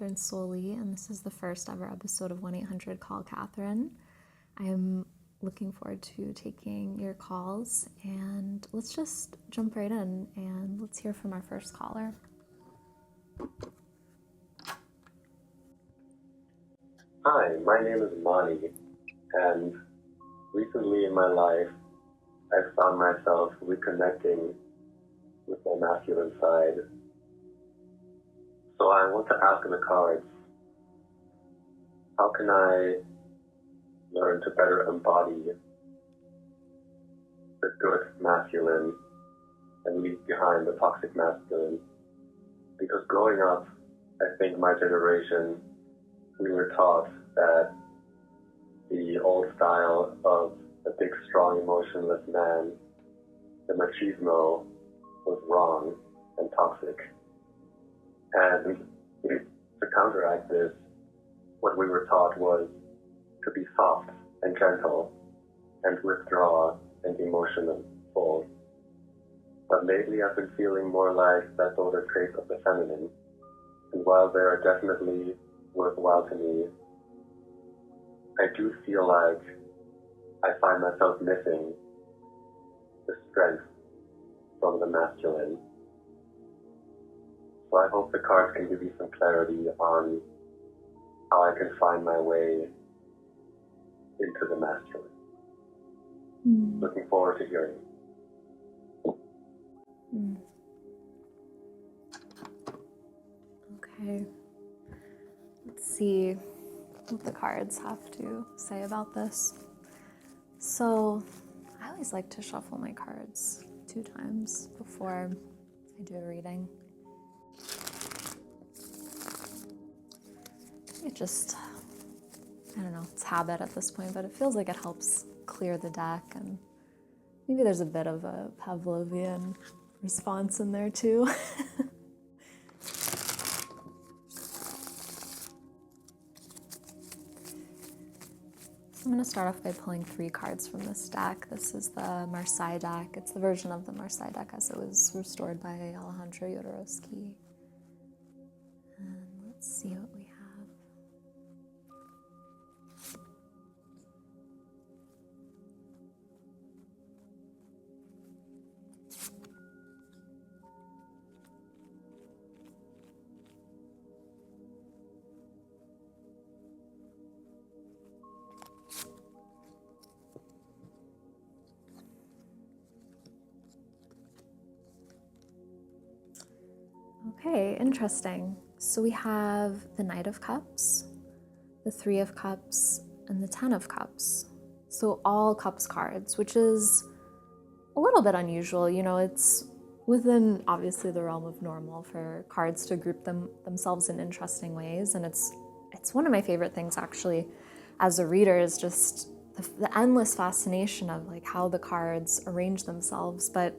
Kathryn Soley, and this is the first ever episode of 1-800 Call Kathryn. I am looking forward to taking your calls, and let's just jump right in and let's hear from our first caller. Hi, my name is Mani, and recently in my life, I found myself reconnecting with my masculine side. So I want to ask the cards, how can I learn to better embody the good masculine and leave behind the toxic masculine? Because growing up, I think my generation, we were taught that the old style of a big, strong, emotionless man, the machismo, was wrong and toxic. And to counteract this, what we were taught was to be soft and gentle and withdraw and emotional. But lately I've been feeling more like that those are traits of the feminine. And while they are definitely worthwhile to me, I do feel like I find myself missing the strength from the masculine. So I hope the cards can give you some clarity on how I can find my way into the masculine. Looking forward to hearing. Okay, let's see what the cards have to say about this. So I always like to shuffle my cards 2 times before I do a reading. It just, I don't know, it's habit at this point, but it feels like it helps clear the deck, and maybe there's a bit of a Pavlovian response in there too. I'm going to start off by pulling 3 cards from this deck. This is the Marseille deck. It's the version of the Marseille deck as it was restored by Alejandro Jodorowsky. And let's see what we have. Okay, interesting. So we have the Knight of Cups, the 3 of Cups, and the 10 of Cups. So all Cups cards, which is a little bit unusual. You know, it's within obviously the realm of normal for cards to group themselves in interesting ways. And it's one of my favorite things actually as a reader is just the endless fascination of like how the cards arrange themselves. But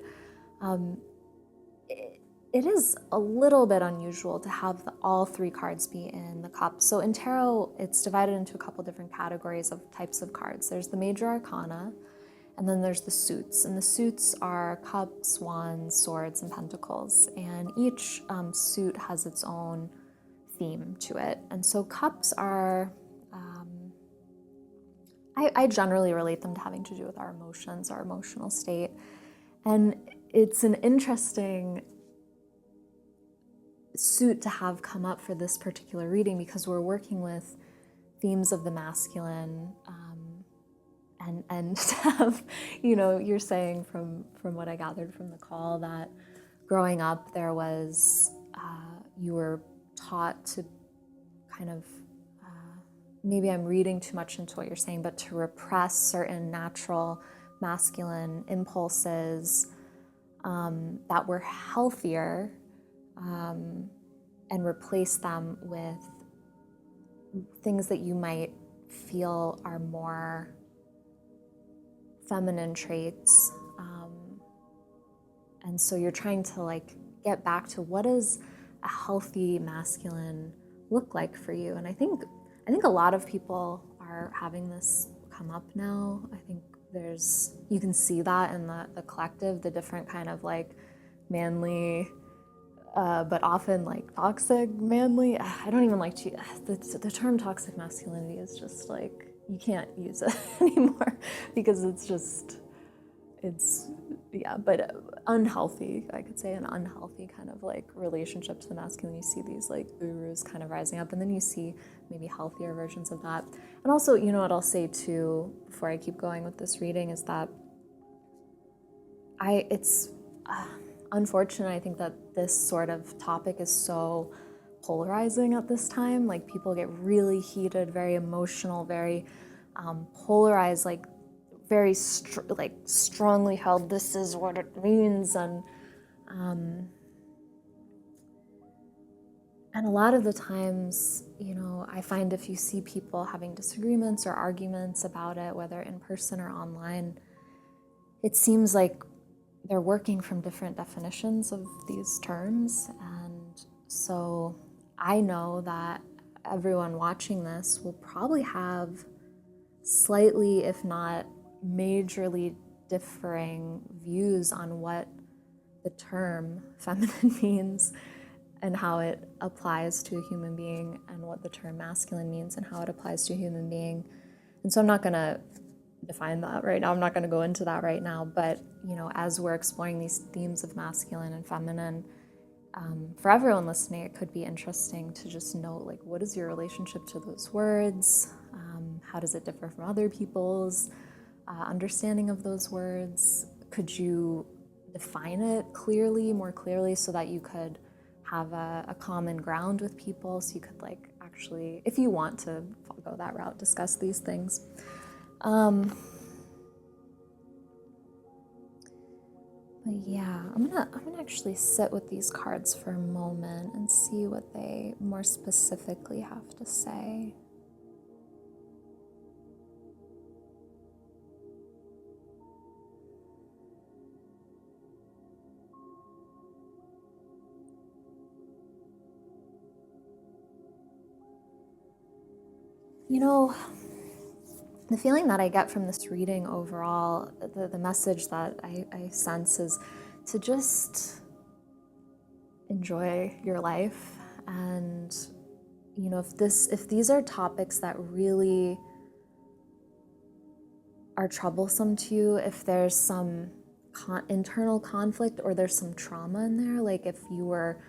it is a little bit unusual to have all 3 cards be in the cups. So in tarot, it's divided into a couple different categories of types of cards. There's the major arcana, and then there's the suits. And the suits are cups, wands, swords, and pentacles. And each suit has its own theme to it. And so cups are, I generally relate them to having to do with our emotions, our emotional state. And it's an interesting suit to have come up for this particular reading because we're working with themes of the masculine, and to have, you know, you're saying from what I gathered from the call that growing up there was, you were taught to kind of, maybe I'm reading too much into what you're saying, but to repress certain natural masculine impulses that were healthier, and replace them with things that you might feel are more feminine traits. And so you're trying to like get back to what does a healthy masculine look like for you? And I think a lot of people are having this come up now. I think you can see that in the collective, the different kind of like manly but often like toxic manly. I don't even like to, the term toxic masculinity is just like, you can't use it anymore because it's yeah, but unhealthy, I could say, an unhealthy kind of like relationship to the masculine. You see these like gurus kind of rising up, and then you see maybe healthier versions of that. And also, you know what I'll say too, before I keep going with this reading, is that it's unfortunate, I think, that this sort of topic is so polarizing at this time. Like, people get really heated, very emotional, very polarized, like very strongly held, this is what it means. And a lot of the times, you know, I find if you see people having disagreements or arguments about it, whether in person or online, it seems like they're working from different definitions of these terms. And so I know that everyone watching this will probably have slightly, if not majorly, differing views on what the term feminine means and how it applies to a human being, and what the term masculine means and how it applies to a human being. And so I'm not going to define that right now. I'm not going to go into that right now. But, you know, as we're exploring these themes of masculine and feminine, for everyone listening, it could be interesting to just note, like, what is your relationship to those words? How does it differ from other people's understanding of those words? Could you define it clearly, more clearly, so that you could have a common ground with people, so you could, like, actually, if you want to go that route, discuss these things. But yeah, I'm gonna actually sit with these cards for a moment and see what they more specifically have to say. You know, the feeling that I get from this reading overall, the message that I sense is to just enjoy your life. And, you know, if these are topics that really are troublesome to you, if there's some internal conflict or there's some trauma in there, like if you were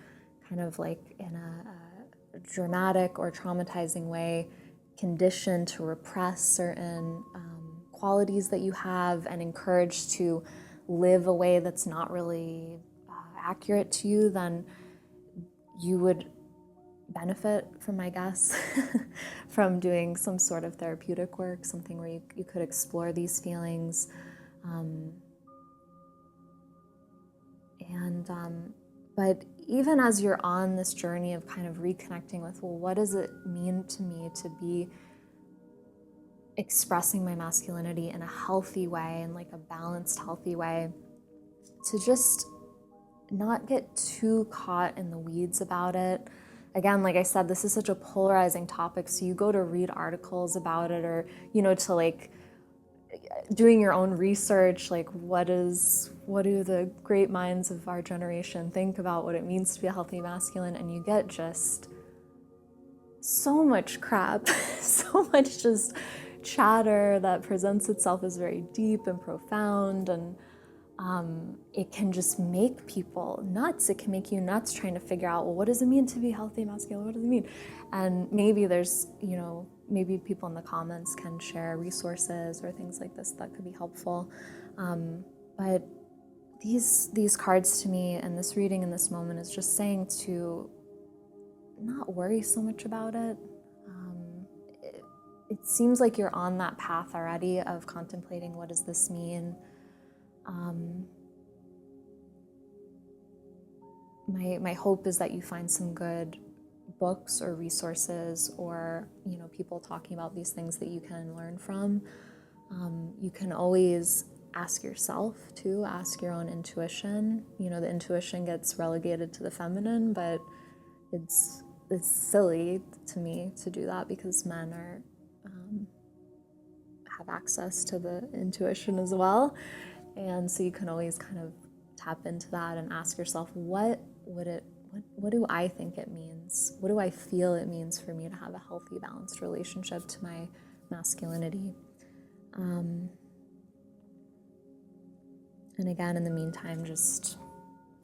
kind of like in a dramatic or traumatizing way conditioned to repress certain qualities that you have and encouraged to live a way that's not really accurate to you, then you would benefit from, I guess, from doing some sort of therapeutic work, something where you could explore these feelings. But even as you're on this journey of kind of reconnecting with, well, what does it mean to me to be expressing my masculinity in a healthy way, in like a balanced, healthy way, to just not get too caught in the weeds about it. Again, like I said, this is such a polarizing topic, so you go to read articles about it, or, you know, to like doing your own research, like what do the great minds of our generation think about what it means to be a healthy masculine, and you get just so much crap, so much just chatter that presents itself as very deep and profound, and it can just make people nuts. It can make you nuts trying to figure out, well, what does it mean to be healthy masculine? What does it mean? And maybe there's, you know, maybe people in the comments can share resources or things like this that could be helpful. But these cards to me, and this reading in this moment, is just saying to not worry so much about it. It seems like you're on that path already of contemplating, what does this mean? My hope is that you find some good books or resources, or, you know, people talking about these things that you can learn from. You can always ask yourself too, ask your own intuition. You know, the intuition gets relegated to the feminine, but it's silly to me to do that, because men have access to the intuition as well. And so you can always kind of tap into that and ask yourself, what would it what do I think it means? What do I feel it means for me to have a healthy, balanced relationship to my masculinity? And again, in the meantime, just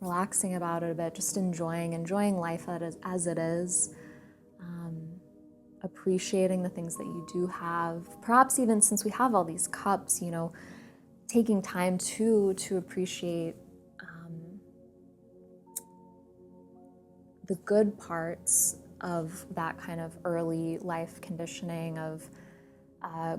relaxing about it a bit, just enjoying life as it is, appreciating the things that you do have. Perhaps even since we have all these cups, taking time to appreciate the good parts of that kind of early life conditioning of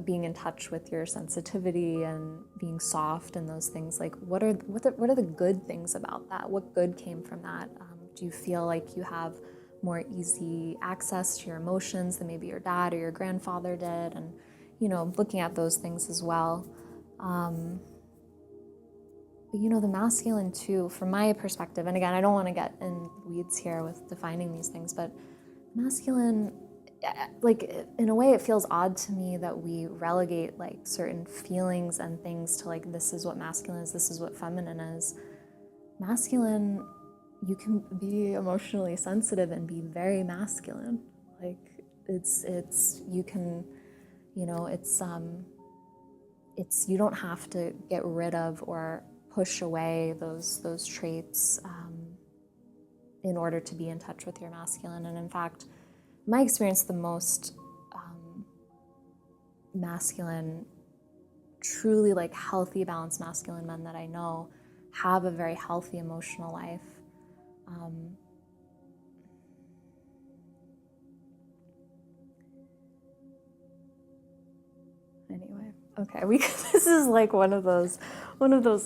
being in touch with your sensitivity and being soft and those things. Like, what are the good things about that? What good came from that? Do you feel like you have more easy access to your emotions than maybe your dad or your grandfather did? And looking at those things as well. But the masculine too, from my perspective, and again, I don't want to get in weeds here with defining these things, but masculine, like, in a way it feels odd to me that we relegate like certain feelings and things to like, this is what masculine is, this is what feminine is. Masculine, you can be emotionally sensitive and be very masculine. Like, you can, it's you don't have to get rid of or push away those traits in order to be in touch with your masculine. And in fact, my experience, the most masculine, truly like healthy, balanced masculine men that I know have a very healthy emotional life. Anyway, okay, this is like one of those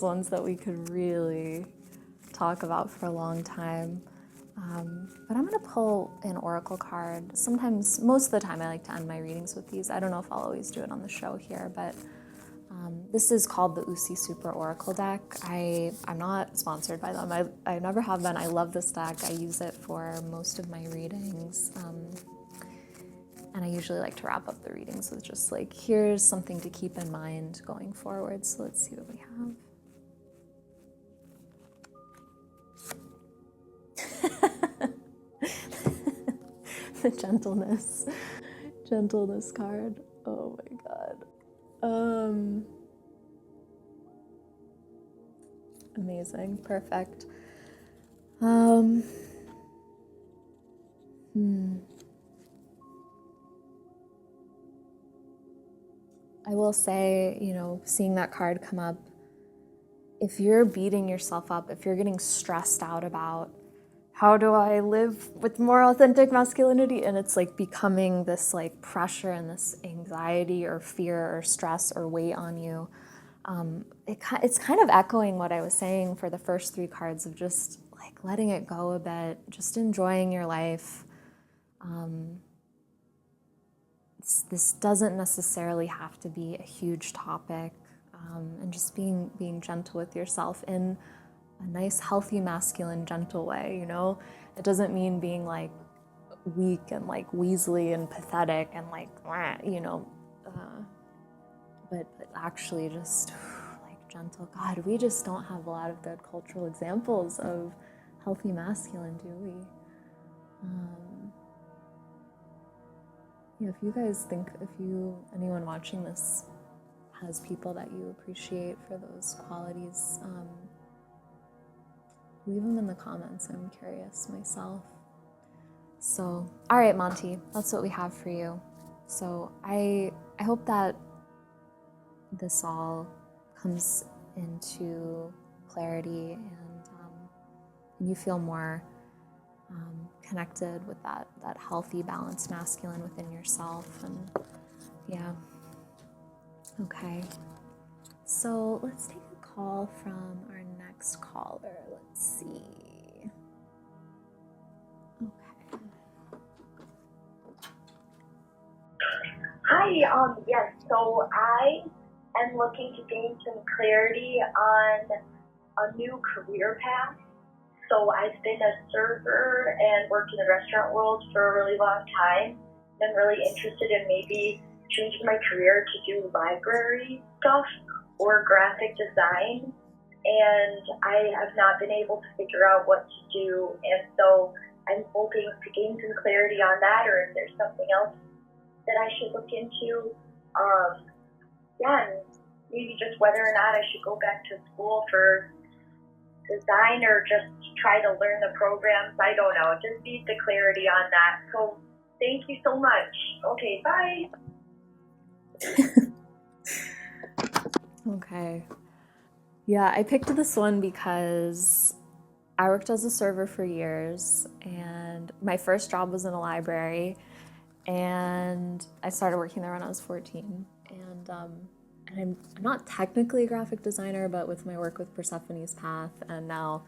ones that we could really talk about for a long time. But I'm going to pull an oracle card. Sometimes, most of the time, I like to end my readings with these. I don't know if I'll always do it on the show here, but this is called the Usi Super Oracle deck. I'm not sponsored by them. I never have been. I love this deck. I use it for most of my readings. And I usually like to wrap up the readings with just like, here's something to keep in mind going forward. So let's see what we have. The gentleness card. Oh my God. Amazing, perfect. I will say, seeing that card come up, if you're beating yourself up, if you're getting stressed out about how do I live with more authentic masculinity, and it's like becoming this like pressure and this anxiety or fear or stress or weight on you, it's kind of echoing what I was saying for the first 3 cards of just like letting it go a bit, just enjoying your life. This doesn't necessarily have to be a huge topic, and just being gentle with yourself in a nice, healthy, masculine, gentle way, It doesn't mean being like weak and like weaselly and pathetic and like, but actually just like gentle. God, we just don't have a lot of good cultural examples of healthy masculine, do we? If you guys think, anyone watching this has people that you appreciate for those qualities, leave them in the comments. I'm curious myself. So, all right, Monty, that's what we have for you. So I hope that this all comes into clarity and you feel more connected with that healthy, balanced masculine within yourself. And yeah. Okay. So let's take a call from our next caller. Let's see. Okay. Hi, yes, so I am looking to gain some clarity on a new career path. So I've been a server and worked in the restaurant world for a really long time. I'm really interested in maybe changing my career to do library stuff or graphic design. and I have not been able to figure out what to do. And so I'm hoping to gain some clarity on that, or if there's something else that I should look into. And maybe just whether or not I should go back to school for design or just try to learn the programs. I don't know. Just need the clarity on that. So thank you so much. Okay, bye. Okay. Yeah, I picked this one because I worked as a server for years, and my first job was in a library, and I started working there when I was 14. And I'm not technically a graphic designer, but with my work with Persephone's Path and now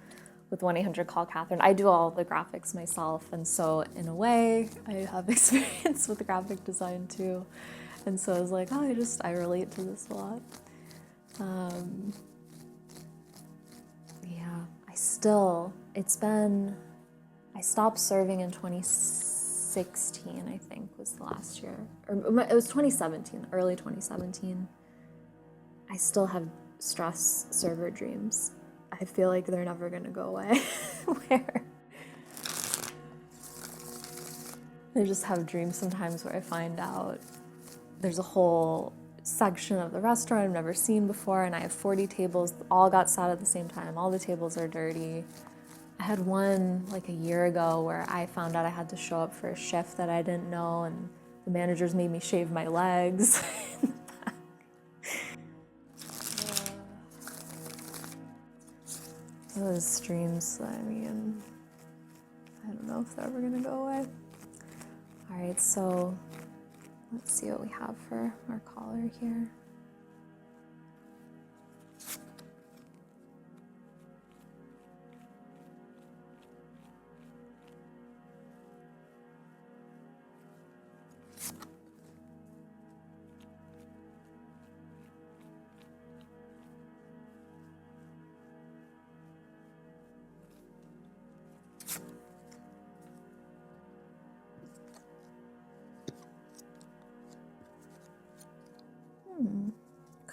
with 1-800-CALL Kathryn, I do all the graphics myself. And so in a way, I have experience with graphic design too. And so I was like, oh, I relate to this a lot. Yeah, I stopped serving in 2016, I think was the last year. Or it was 2017, early 2017. I still have stress server dreams. I feel like they're never gonna go away. Where I just have dreams sometimes where I find out there's a whole section of the restaurant I've never seen before, and I have 40 tables, all got sat at the same time. All the tables are dirty. I had one like a year ago where I found out I had to show up for a shift that I didn't know, and the managers made me shave my legs. Those dreams, I mean, I don't know if they're ever gonna go away. All right, so let's see what we have for our caller here.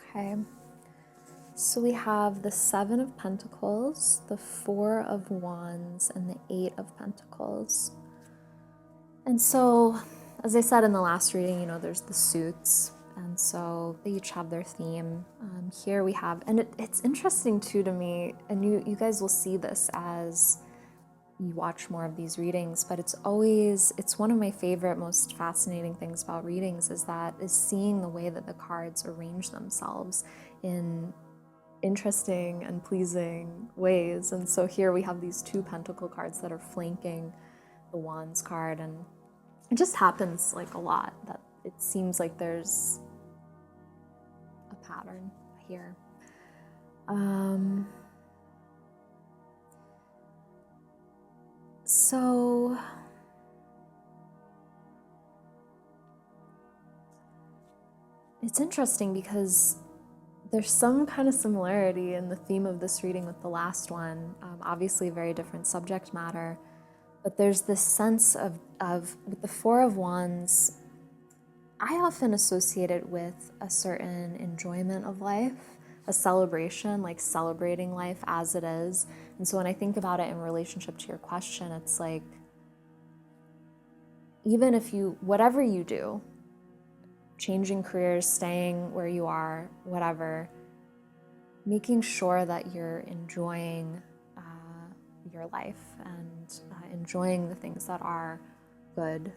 Okay, so we have the 7 of Pentacles, the 4 of Wands, and the 8 of Pentacles. And so, as I said in the last reading, there's the suits, and so they each have their theme. Here we have, and it's interesting too to me, and you guys will see this as you watch more of these readings, but it's one of my favorite, most fascinating things about readings is seeing the way that the cards arrange themselves in interesting and pleasing ways. And so here we have these 2 Pentacle cards that are flanking the Wands card, and it just happens like a lot that it seems like there's a pattern here. So it's interesting because there's some kind of similarity in the theme of this reading with the last one. Obviously, very different subject matter, but there's this sense of with the 4 of Wands, I often associate it with a certain enjoyment of life, a celebration, like celebrating life as it is. And so when I think about it in relationship to your question, it's like, even if whatever you do, changing careers, staying where you are, whatever, making sure that you're enjoying your life and enjoying the things that are good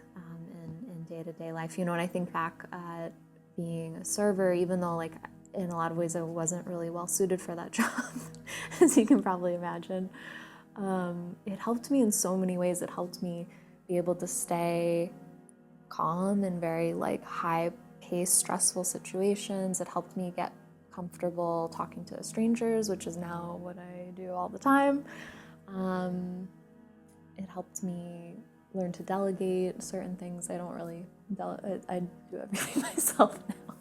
in day-to-day life. When I think back at being a server, even though like in a lot of ways I wasn't really well suited for that job, as you can probably imagine, it helped me in so many ways. It helped me be able to stay calm in very like high-paced, stressful situations. It helped me get comfortable talking to strangers, which is now what I do all the time. It helped me learn to delegate certain things. I don't really I do everything myself now.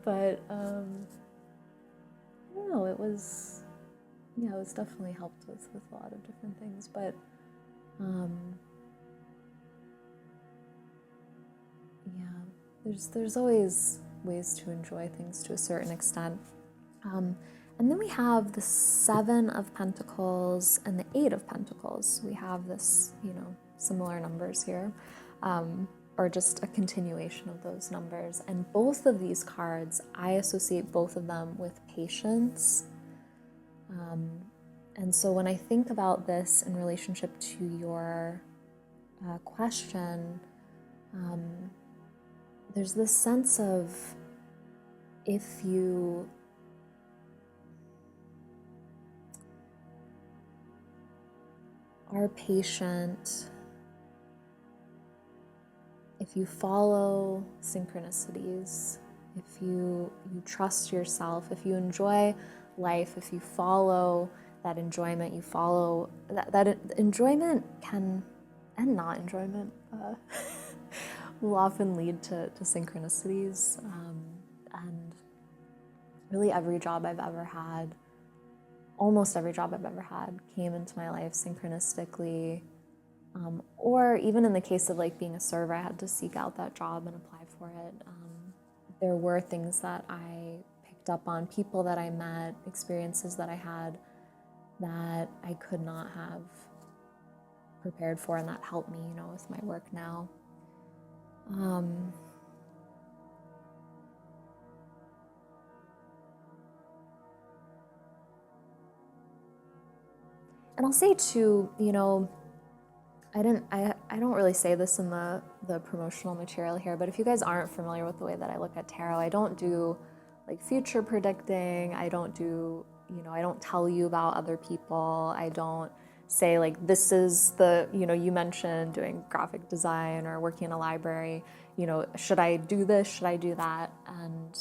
But I don't know, it was definitely helped with a lot of different things. But there's always ways to enjoy things to a certain extent. And then we have the Seven of Pentacles and the Eight of Pentacles. We have this, similar numbers here, or just a continuation of those numbers. And both of these cards, I associate both of them with patience. And so when I think about this in relationship to your question, there's this sense of, if you are patient, if you follow synchronicities, if you trust yourself, if you enjoy life, if you follow that enjoyment, you follow that enjoyment can, and not enjoyment, will often lead to synchronicities. And really every job I've ever had, almost every job I've ever had, came into my life synchronistically. Or even in the case of like being a server, I had to seek out that job and apply for it. There were things that I picked up on, people that I met, experiences that I had that I could not have prepared for, and that helped me, with my work now. And I'll say too, I don't really say this in the promotional material here, but if you guys aren't familiar with the way that I look at tarot, I don't do like future predicting. I don't do, I don't tell you about other people. I don't say like, this is the, you mentioned doing graphic design or working in a library, should I do this? Should I do that? And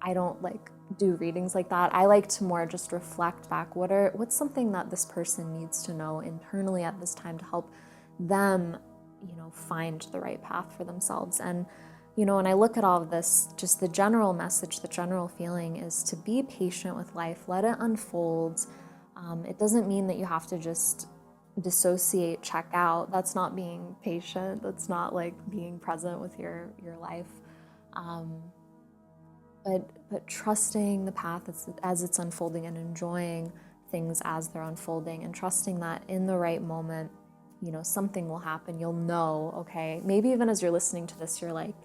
I don't like do readings like that. I like to more just reflect back, what's something that this person needs to know internally at this time to help them, find the right path for themselves. And, when I look at all of this, just the general message, the general feeling is to be patient with life, let it unfold. It doesn't mean that you have to just dissociate, check out. That's not being patient. That's not like being present with your life. But trusting the path as it's unfolding and enjoying things as they're unfolding, and trusting that in the right moment, something will happen. You'll know, okay, maybe even as you're listening to this, you're like,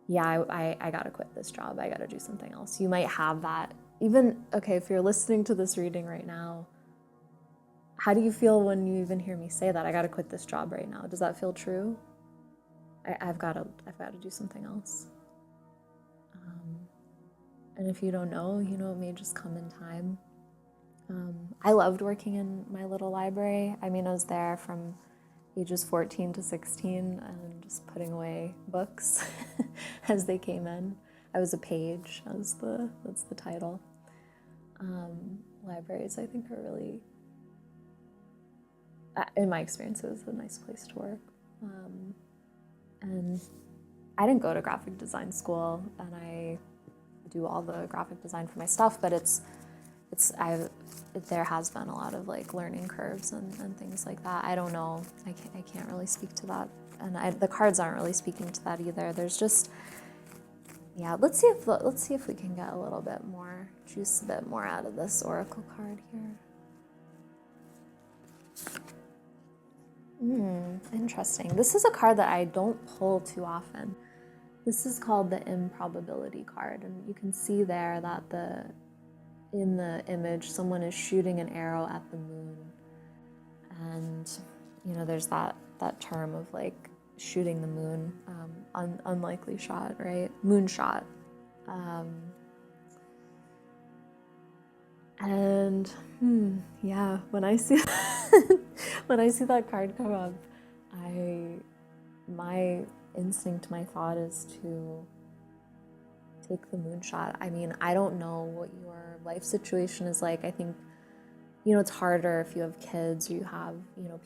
yeah, I gotta quit this job. I gotta do something else. You might have that. Even, okay, if you're listening to this reading right now, how do you feel when you even hear me say that? I gotta quit this job right now. Does that feel true? I've gotta do something else. And if you don't know, it may just come in time. I loved working in my little library. I mean, I was there from ages 14 to 16 and just putting away books as they came in. I was a page, that's the title. Libraries, I think, are really, in my experience, it was a nice place to work. And I didn't go to graphic design school, and I do all the graphic design for my stuff, but there has been a lot of like learning curves and things like that. I don't know, I can't really speak to that, and the cards aren't really speaking to that either. There's just, yeah, let's see if we can get a little bit more, juice a bit more out of this oracle card here. Interesting. This is a card that I don't pull too often. This is called the improbability card, and you can see there that in the image, someone is shooting an arrow at the moon. And, there's that term of like shooting the moon, unlikely shot, right? Moonshot. And yeah, when I see that card come up, my instinct, my thought is to take the moonshot. I mean, I don't know what your life situation is like. I think, it's harder if you have kids or you have,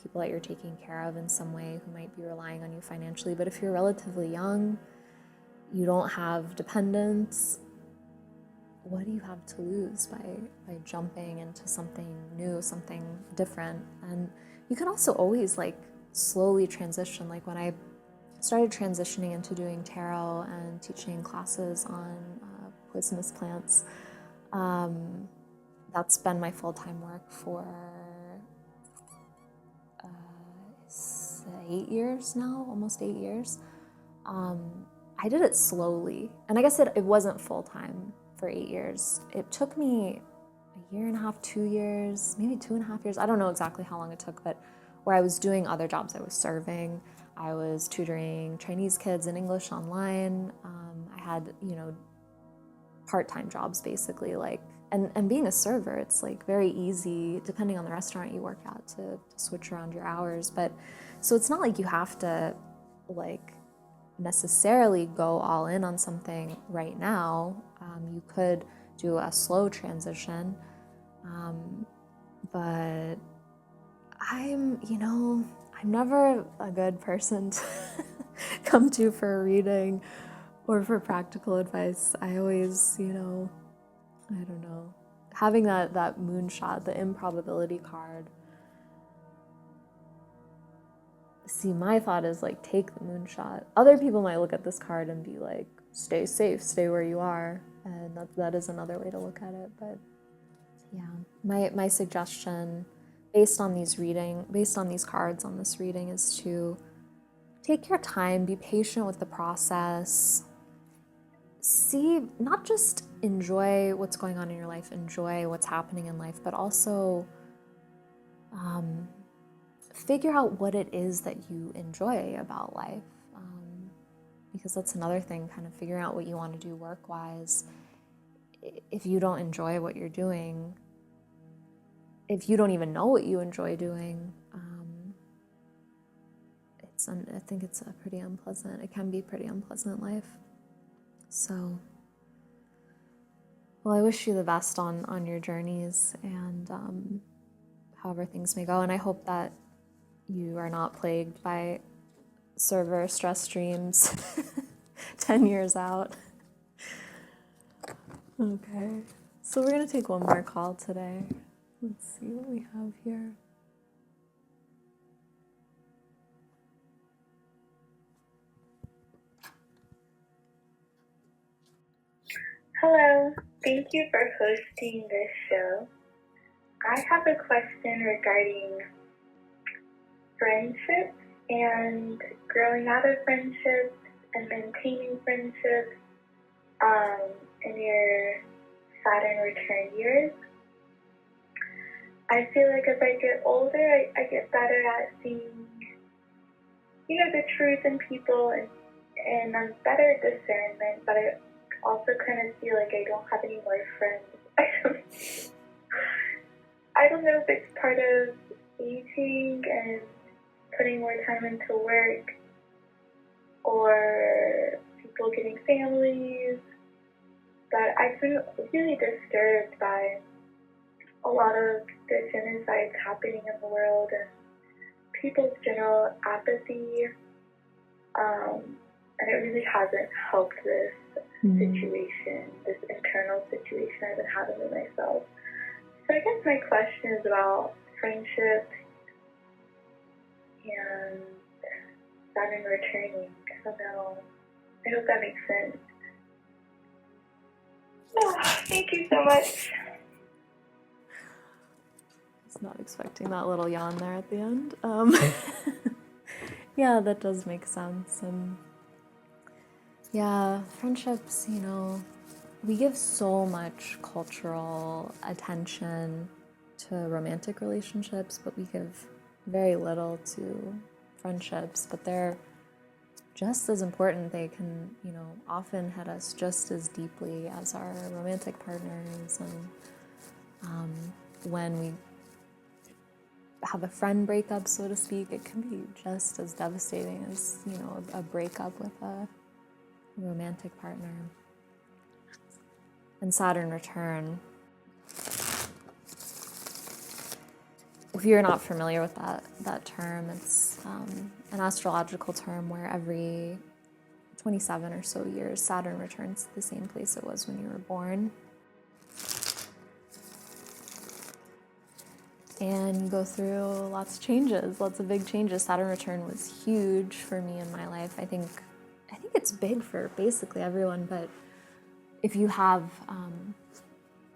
people that you're taking care of in some way who might be relying on you financially. But if you're relatively young, you don't have dependents, what do you have to lose by jumping into something new, something different? And you can also always like slowly transition. Like when I started transitioning into doing tarot and teaching classes on poisonous plants, That's been my full-time work for 8 years now, almost 8 years. I did it slowly, and I guess it wasn't full-time for 8 years. It took me a year and a half, 2 years, maybe 2.5 years. I don't know exactly how long it took, but where I was doing other jobs. I was serving, I was tutoring Chinese kids in English online. I had, part-time jobs basically, like, and being a server, it's like very easy, depending on the restaurant you work at, to switch around your hours. But so it's not like you have to like necessarily go all in on something right now. You could do a slow transition, but I'm never a good person to come to for a reading or for practical advice. I always, I don't know, having that moonshot, the improbability card. See, my thought is like, take the moonshot. Other people might look at this card and be like, stay safe, stay where you are. And that is another way to look at it. But yeah, my suggestion based on these cards on this reading is to take your time, be patient with the process. See, not just enjoy what's going on in your life, enjoy what's happening in life, but also figure out what it is that you enjoy about life. Because that's another thing, kind of figuring out what you want to do work-wise. If you don't enjoy what you're doing, if you don't even know what you enjoy doing, I think it's it can be pretty unpleasant life. So, well, I wish you the best on your journeys and however things may go. And I hope that you are not plagued by server stress dreams 10 years out. Okay, so we're going to take one more call today. Let's see what we have here. Hello, thank you for hosting this show. I have a question regarding friendships and growing out of friendships and maintaining friendships in your Saturn return years. I feel like as I get older, I get better at seeing, the truth in people, and I'm better at discernment, but I also kind of feel like I don't have any more friends. I don't know if it's part of aging and putting more time into work, or people getting families, but I've been really disturbed by a lot of the genocides happening in the world and people's general apathy, and it really hasn't helped this situation, this internal situation I've been having with myself. So I guess my question is about friendship and Saturn returning. I don't know. I hope that makes sense. Oh, thank you so much. I was not expecting that little yawn there at the end. Yeah, that does make sense. And yeah, friendships, we give so much cultural attention to romantic relationships, but we give very little to friendships. But they're just as important. They can, often hit us just as deeply as our romantic partners. And when we have a friend breakup, so to speak, it can be just as devastating as, a breakup with a romantic partner. And Saturn return, if you're not familiar with that term, it's an astrological term where every 27 or so years, Saturn returns to the same place it was when you were born. And you go through lots of changes, lots of big changes. Saturn return was huge for me in my life. I think it's big for basically everyone, but if you have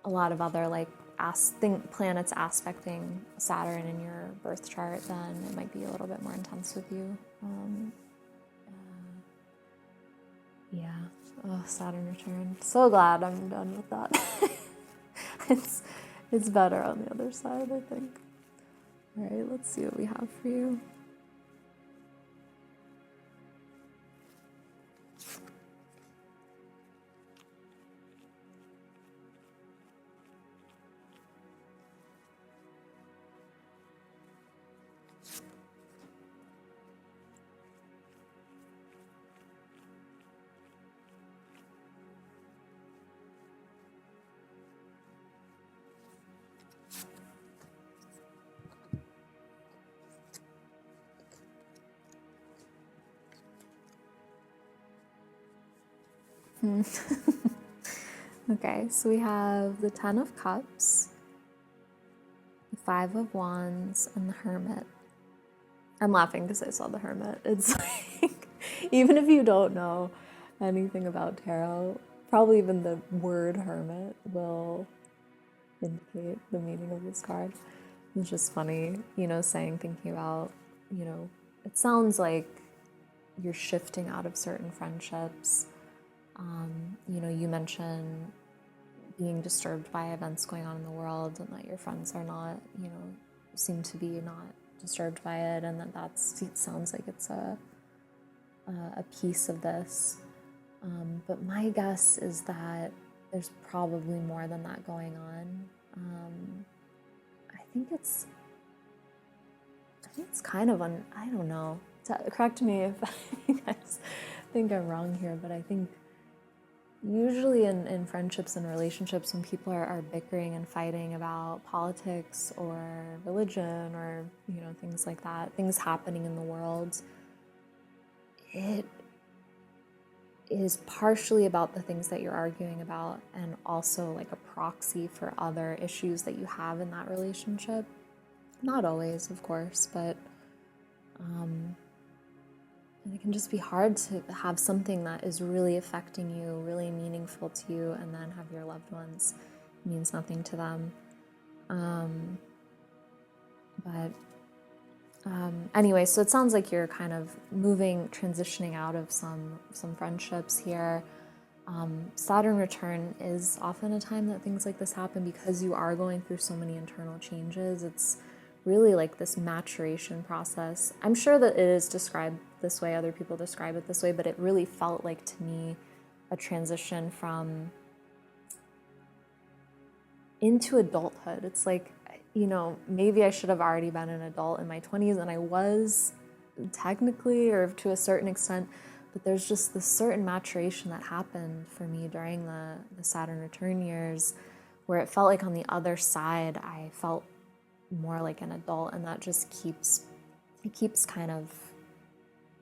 a lot of other like planets aspecting Saturn in your birth chart, then it might be a little bit more intense with you. Yeah. Oh, Saturn return. So glad I'm done with that. It's better on the other side, I think. All right, let's see what we have for you. Okay, so we have the Ten of Cups, the Five of Wands, and the Hermit. I'm laughing because I saw the Hermit. It's like, even if you don't know anything about tarot, probably even the word Hermit will indicate the meaning of this card. It's just funny, thinking about, it sounds like you're shifting out of certain friendships. You mentioned being disturbed by events going on in the world and that your friends are not, seem to be not disturbed by it, and that sounds like it's a piece of this. But my guess is that there's probably more than that going on. I think it's kind of I don't know. Correct me if you guys think I'm wrong here, but I think usually in friendships and relationships, when people are bickering and fighting about politics or religion or, things like that, things happening in the world, it is partially about the things that you're arguing about and also like a proxy for other issues that you have in that relationship. Not always, of course, but it can just be hard to have something that is really affecting you, really meaningful to you, and then have your loved ones means nothing to them. Anyway, so it sounds like you're kind of transitioning out of some friendships here. Saturn return is often a time that things like this happen because you are going through so many internal changes. It's really like this maturation process. I'm sure that it is described this way, other people describe it this way, but it really felt like to me a transition from into adulthood. It's like, maybe I should have already been an adult in my 20s, and I was technically or to a certain extent, but there's just this certain maturation that happened for me during the Saturn return years where it felt like on the other side I felt more like an adult, and that just keeps kind of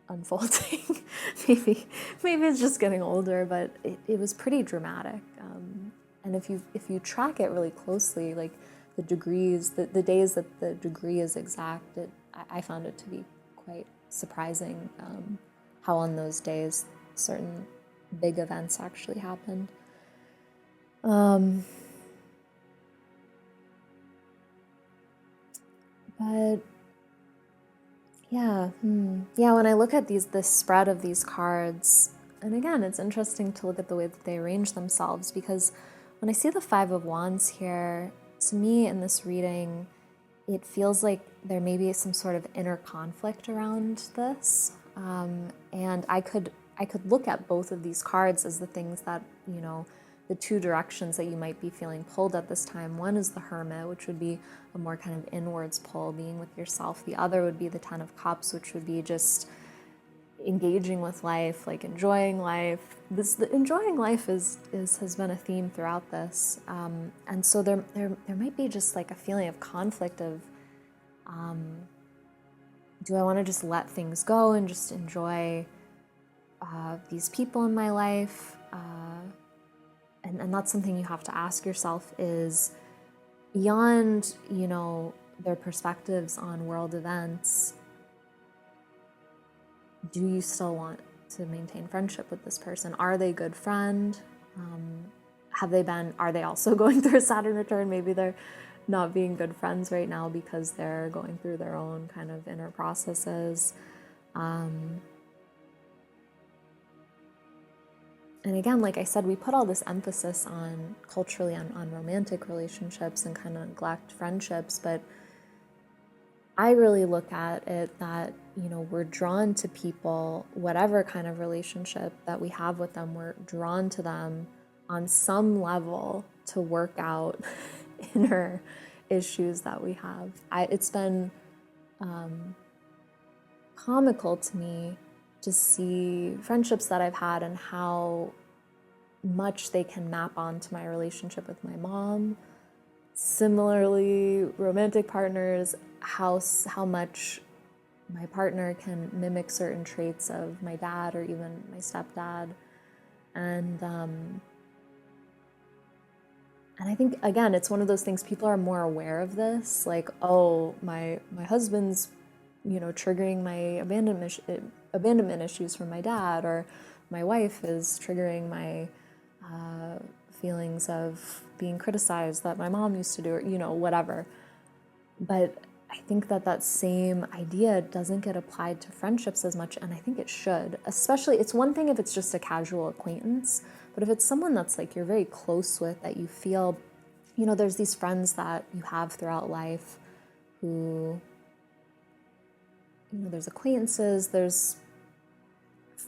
unfolding. maybe it's just getting older, but it was pretty dramatic. And if you track it really closely, like the degrees, the days that the degree is exact, I found it to be quite surprising how on those days certain big events actually happened. But yeah, when I look at this spread of these cards, and again, it's interesting to look at the way that they arrange themselves, because when I see the Five of Wands here, to me in this reading, it feels like there may be some sort of inner conflict around this. And I could look at both of these cards as the things that, the two directions that you might be feeling pulled at this time. One is the Hermit, which would be a more kind of inwards pull, being with yourself. The other would be the Ten of Cups, which would be just engaging with life, like enjoying life. The enjoying life has been a theme throughout this. And so there might be just like a feeling of conflict of, do I want to just let things go and just enjoy these people in my life? And that's something you have to ask yourself is, beyond, their perspectives on world events, do you still want to maintain friendship with this person? Are they a good friend? are they also going through a Saturn return? Maybe they're not being good friends right now because they're going through their own kind of inner processes. And again, like I said, we put all this emphasis on culturally on romantic relationships and kind of neglect friendships, but I really look at it that, you know, we're drawn to people, whatever kind of relationship that we have with them, we're drawn to them on some level to work out inner issues that we have. It's been comical to me to see friendships that I've had and how much they can map onto my relationship with my mom. Similarly, romantic partners, how much my partner can mimic certain traits of my dad or even my stepdad. And I think, again, it's one of those things, people are more aware of this, like, oh, my husband's, you know, triggering my abandonment issues from my dad, or my wife is triggering my feelings of being criticized that my mom used to do, or, you know, whatever. But I think that same idea doesn't get applied to friendships as much, and I think it should. Especially, it's one thing if it's just a casual acquaintance, but if it's someone that's like you're very close with, that you feel, you know, there's these friends that you have throughout life who, you know, there's acquaintances, there's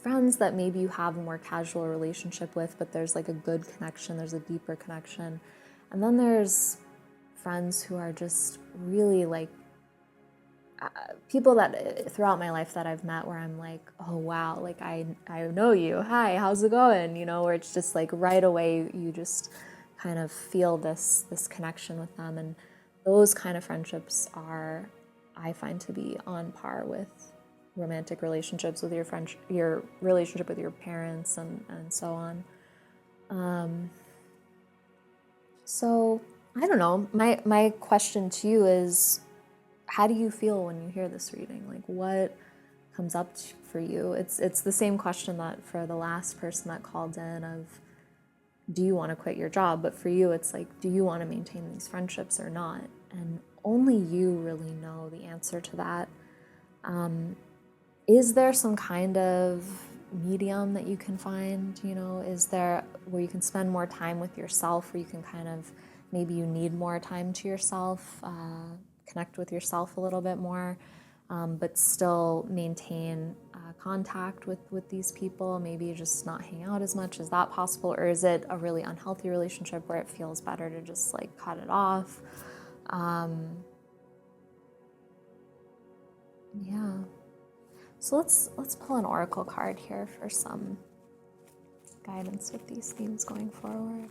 friends that maybe you have a more casual relationship with, but there's like a good connection, there's a deeper connection. And then there's friends who are just really like people that throughout my life that I've met where I'm like, oh wow, like I know you, hi, how's it going, you know, where it's just like right away you just kind of feel this connection with them. And those kind of friendships are, I find, to be on par with romantic relationships, with your relationship with your parents, and so on. So I don't know, my question to you is, how do you feel when you hear this reading? Like, what comes up for you? It's the same question that for the last person that called in of, do you want to quit your job? But for you, it's like, do you want to maintain these friendships or not? And only you really know the answer to that. Is there some kind of medium that you can find? You know, is there where you can spend more time with yourself, where you can kind of, maybe you need more time to yourself, connect with yourself a little bit more, but still maintain contact with these people, maybe just not hang out as much? Is that possible? Or is it a really unhealthy relationship where it feels better to just like cut it off? Yeah. So let's pull an oracle card here for some guidance with these themes going forward.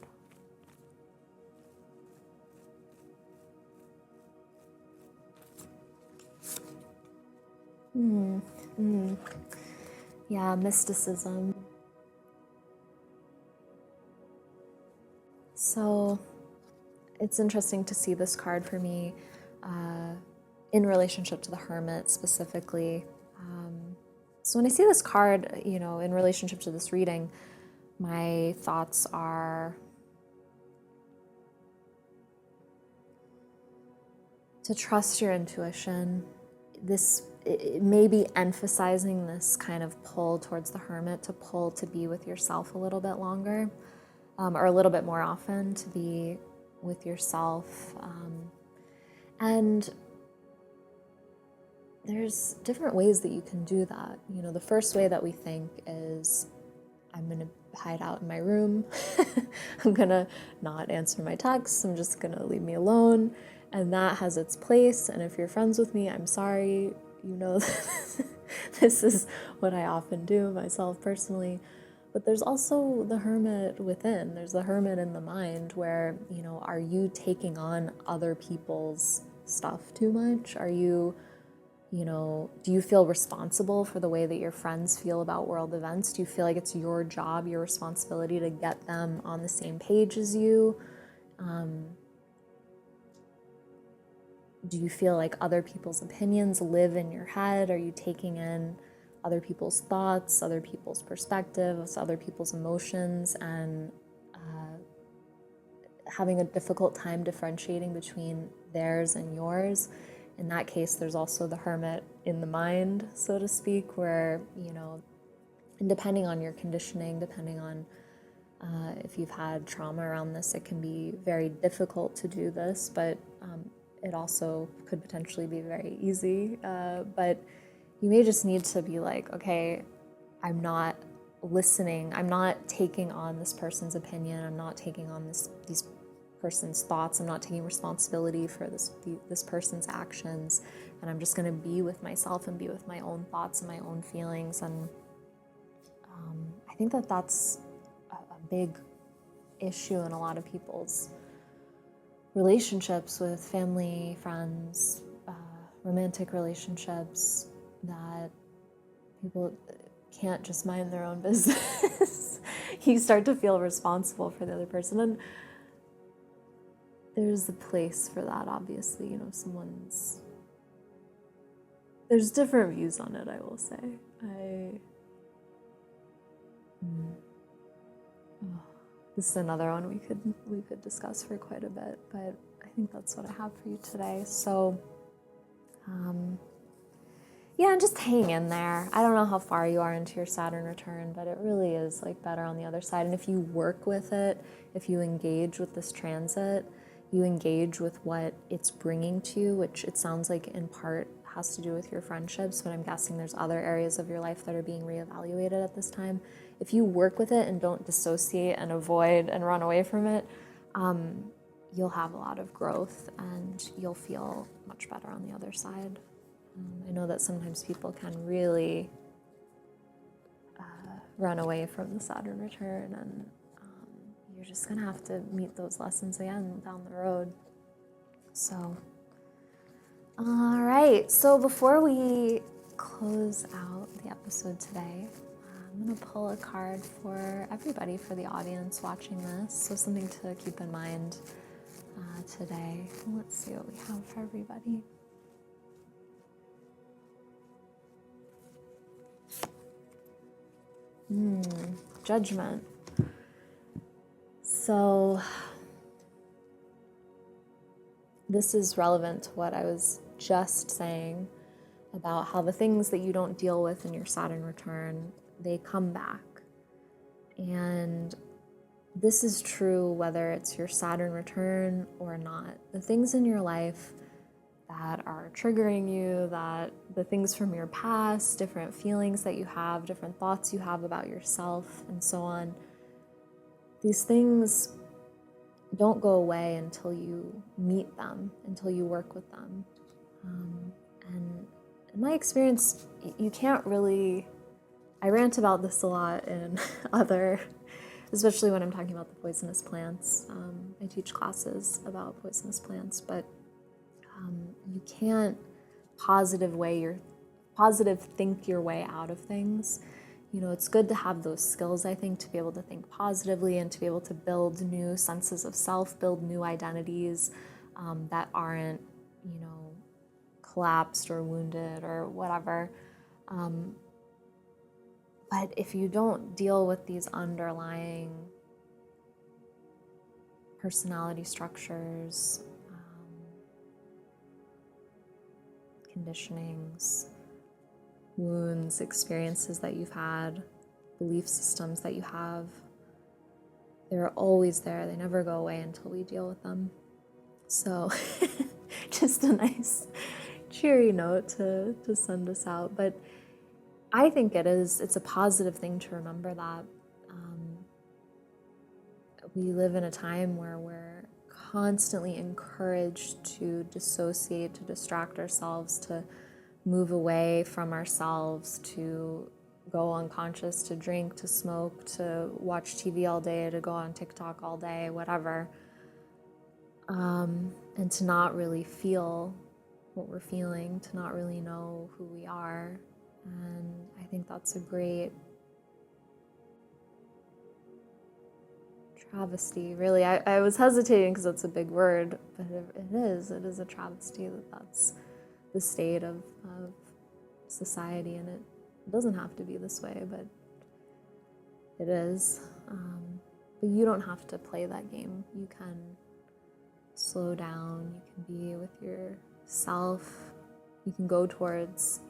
Yeah, mysticism. So it's interesting to see this card for me in relationship to the Hermit specifically. So when I see this card, you know, in relationship to this reading, my thoughts are to trust your intuition. It may be emphasizing this kind of pull towards the Hermit, to pull to be with yourself a little bit longer, or a little bit more often, to be with yourself. And there's different ways that you can do that. You know, the first way that we think is, I'm gonna hide out in my room. I'm gonna not answer my texts. I'm just gonna leave me alone. And that has its place. And if you're friends with me, I'm sorry. You know, this is what I often do myself personally. But there's also the Hermit within. There's the Hermit in the mind where, you know, are you taking on other people's stuff too much? Are you, you know, do you feel responsible for the way that your friends feel about world events? Do you feel like it's your job, your responsibility to get them on the same page as you? Do you feel like other people's opinions live in your head? Are you taking in other people's thoughts, other people's perspectives, other people's emotions, and having a difficult time differentiating between theirs and yours. In that case, there's also the hermit in the mind, so to speak, where, and depending on your conditioning, depending on if you've had trauma around this, it can be very difficult to do this, but it also could potentially be very easy. But you may just need to be like, okay, I'm not listening. I'm not taking on this person's opinion. I'm not taking on these person's thoughts. I'm not taking responsibility for this person's actions. And I'm just going to be with myself and be with my own thoughts and my own feelings. And I think that that's a big issue in a lot of people's relationships with family, friends, romantic relationships, that people can't just mind their own business. You start to feel responsible for the other person, and there's a place for that, obviously. There's different views on it, I will say. This is another one we could discuss for quite a bit, but I think that's what I have for you today. So, yeah, just hang in there. I don't know how far you are into your Saturn return, but it really is like better on the other side. And if you work with it, if you engage with this transit, you engage with what it's bringing to you, which it sounds like in part has to do with your friendships, but I'm guessing there's other areas of your life that are being reevaluated at this time. If you work with it and don't dissociate and avoid and run away from it, you'll have a lot of growth and you'll feel much better on the other side. I know that sometimes people can really run away from the Saturn return, and you're just gonna have to meet those lessons again down the road. So, all right. So before we close out the episode today, I'm gonna pull a card for everybody, for the audience watching this. So something to keep in mind today. Let's see what we have for everybody. Judgment. So this is relevant to what I was just saying about how the things that you don't deal with in your Saturn return, they come back. And this is true whether it's your Saturn return or not. The things in your life that are triggering you, that the things from your past, different feelings that you have, different thoughts you have about yourself, and so on, these things don't go away until you meet them, until you work with them. And in my experience, you can't really, I rant about this a lot in especially when I'm talking about the poisonous plants. I teach classes about poisonous plants, but you can't positive think your way out of things. It's good to have those skills, I think, to be able to think positively and to be able to build new senses of self, build new identities that aren't, collapsed or wounded or whatever. But if you don't deal with these underlying personality structures, conditionings, wounds, experiences that you've had, belief systems that you have, they're always there. They never go away until we deal with them. So just a nice cheery note to send us out. But I think it's a positive thing to remember that we live in a time where we're constantly encouraged to dissociate, to distract ourselves, to move away from ourselves, to go unconscious, to drink, to smoke, to watch TV all day, to go on TikTok all day, whatever, and to not really feel what we're feeling, to not really know who we are. And I think that's a great travesty, really. I was hesitating because it's a big word, but it is a travesty that's the state of society, and it doesn't have to be this way, but it is. But you don't have to play that game. You can slow down, you can be with yourself, you can go towards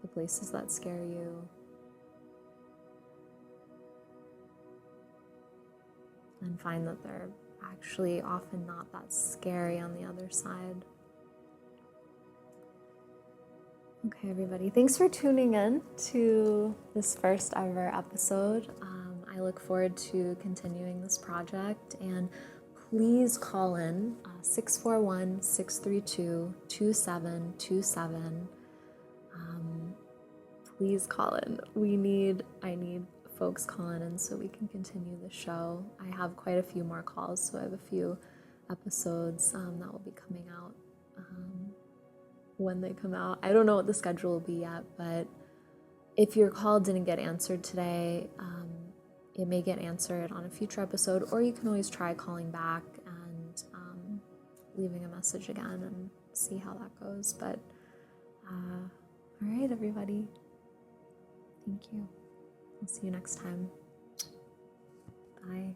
the places that scare you. And find that they're actually often not that scary on the other side. Okay, everybody, thanks for tuning in to this first ever episode. I look forward to continuing this project, and please call in 641-632-2727. Please call in. I need folks calling in so we can continue the show. I have quite a few more calls, so I have a few episodes that will be coming out when they come out. I don't know what the schedule will be yet, but if your call didn't get answered today, it may get answered on a future episode, or you can always try calling back and leaving a message again and see how that goes. But all right, everybody. Thank you. I'll see you next time. Bye.